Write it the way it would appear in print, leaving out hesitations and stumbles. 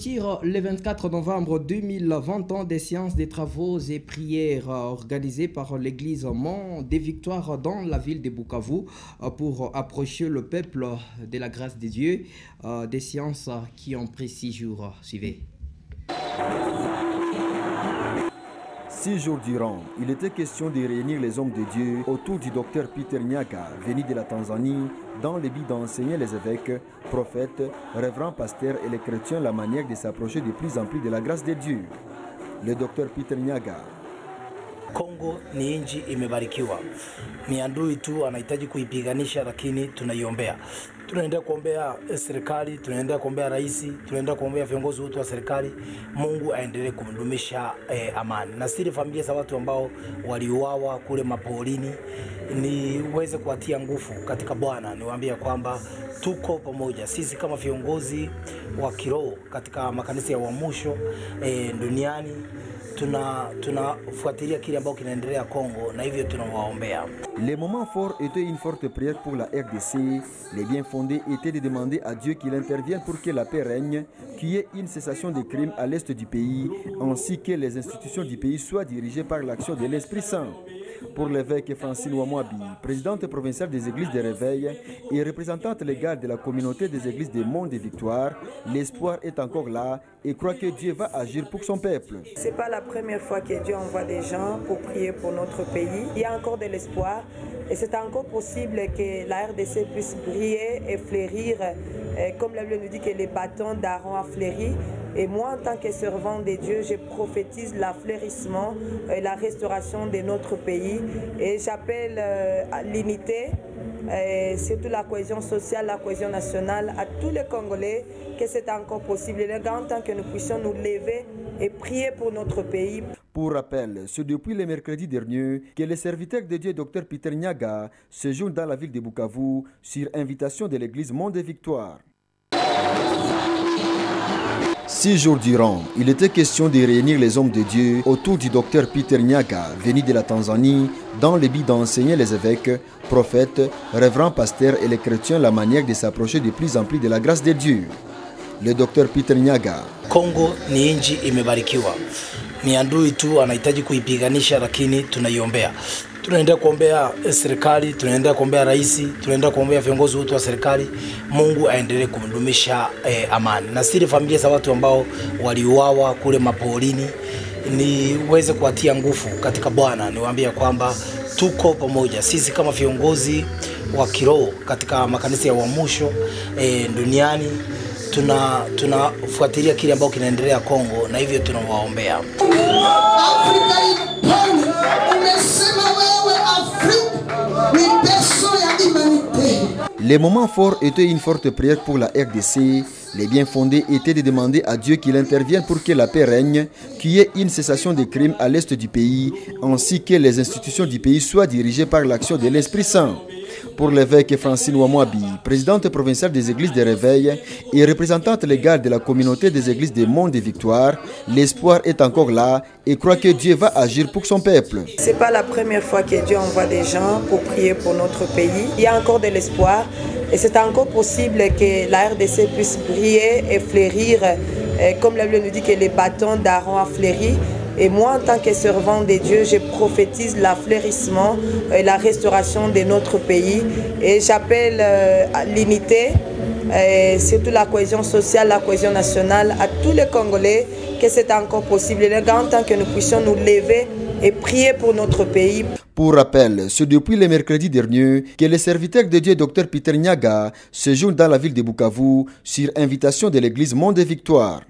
clôture le 24 novembre 2020 des séances de travaux et prières organisées par l'église Mont des Victoires dans la ville de Bukavu pour approcher le peuple de la grâce de Dieu. Des séances qui ont pris 6 jours. Suivez. 6 jours durant, il était question de réunir les hommes de Dieu autour du docteur Peter Nyaga, venu de la Tanzanie, dans le but d'enseigner les évêques, prophètes, révérends pasteurs et les chrétiens la manière de s'approcher de plus en plus de la grâce de Dieu. Le docteur Peter Nyaga. Kongo ni nchi imebarikiwa. Ni adui tu anahitaji kuipiganisha, lakini tunaiombea. Tunaendelea kuombea serikali, tunaendelea kuombea rais, tunaendelea kuombea viongozi wote wa serikali. Mungu aendelee kudumisha amani. Na siri familia za watu ambao waliuawa kule mapolini, niweze kuwatia nguvu katika Bwana. Niwaambie kwamba tuko pamoja. Sisi kama viongozi wa kiroho katika makanisa ya uamsho duniani tunafuatilia kile ambao kinaendelea Kongo na hivyo tunawaombea. Les moments forts étaient une forte prière pour la RDC. Les bien fondés étaient de demander à Dieu qu'il intervienne pour que la paix règne, qu'il y ait une cessation des crimes à l'est du pays, ainsi que les institutions du pays soient dirigées par l'action de l'Esprit Saint. Pour l'évêque Francine Ouamouabi, présidente provinciale des églises de réveil et représentante légale de la communauté des églises des Monts des Victoires, l'espoir est encore là et croit que Dieu va agir pour son peuple. Ce n'est pas la première fois que Dieu envoie des gens pour prier pour notre pays. Il y a encore de l'espoir et c'est encore possible que la RDC puisse briller et fleurir, comme la Bible nous dit que les bâtons d'Aaron a fleuri. Et moi, en tant que servant de Dieu, je prophétise l'affleurissement et la restauration de notre pays. Et j'appelle à l'unité, surtout la cohésion sociale, la cohésion nationale, à tous les Congolais, que c'est encore possible. Les gars, en tant que nous puissions nous lever et prier pour notre pays. Pour rappel, c'est depuis le mercredi dernier que le serviteur de Dieu, Dr Peter Nyaga, séjourne dans la ville de Bukavu sur invitation de l'église Mont des Victoires. 6 jours durant, il était question de réunir les hommes de Dieu autour du docteur Peter Nyaga, venu de la Tanzanie, dans le but d'enseigner les évêques, prophètes, révérends pasteurs et les chrétiens la manière de s'approcher de plus en plus de la grâce de Dieu. Le docteur Peter Nyaga. Kongo ni nchi imebarikiwa. Ni adui tu anahitaji kuipiganisha, lakini tunaiombea. Tunaendelea kuombea serikali, tunaendelea kuombea rais, tunaendelea kuombea viongozi wote wa serikali. Mungu aendelee kudumisha amani. Na siri familia za watu ambao waliuawa kule mapolini, niweze kuwatia nguvu katika Bwana. Niwaambie kwamba tuko pamoja. Sisi kama viongozi wa kiroho katika makanisa ya uamsho duniani tunafuatilia kile ambao kinaendelea Kongo na hivyo tunawaombea. Les moments forts étaient une forte prière pour la RDC. Les bien fondés étaient de demander à Dieu qu'il intervienne pour que la paix règne, qu'il y ait une cessation des crimes à l'est du pays, ainsi que les institutions du pays soient dirigées par l'action de l'Esprit Saint. Pour l'évêque Francine Ouamouabi, présidente provinciale des églises de réveil et représentante légale de la communauté des églises des Monts des Victoires, l'espoir est encore là et croit que Dieu va agir pour son peuple. Ce n'est pas la première fois que Dieu envoie des gens pour prier pour notre pays. Il y a encore de l'espoir et c'est encore possible que la RDC puisse briller et fleurir, comme la Bible nous dit que les bâtons d'Aaron a fleuri. Et moi, en tant que servant de Dieu, je prophétise l'affleurissement et la restauration de notre pays. Et j'appelle à l'unité, surtout la cohésion sociale, la cohésion nationale, à tous les Congolais, que c'est encore possible. Les gars, en tant que nous puissions nous lever et prier pour notre pays. Pour rappel, c'est depuis le mercredi dernier que le serviteur de Dieu, Dr Peter Nyaga, séjourne dans la ville de Bukavu sur invitation de l'église Mont des Victoires.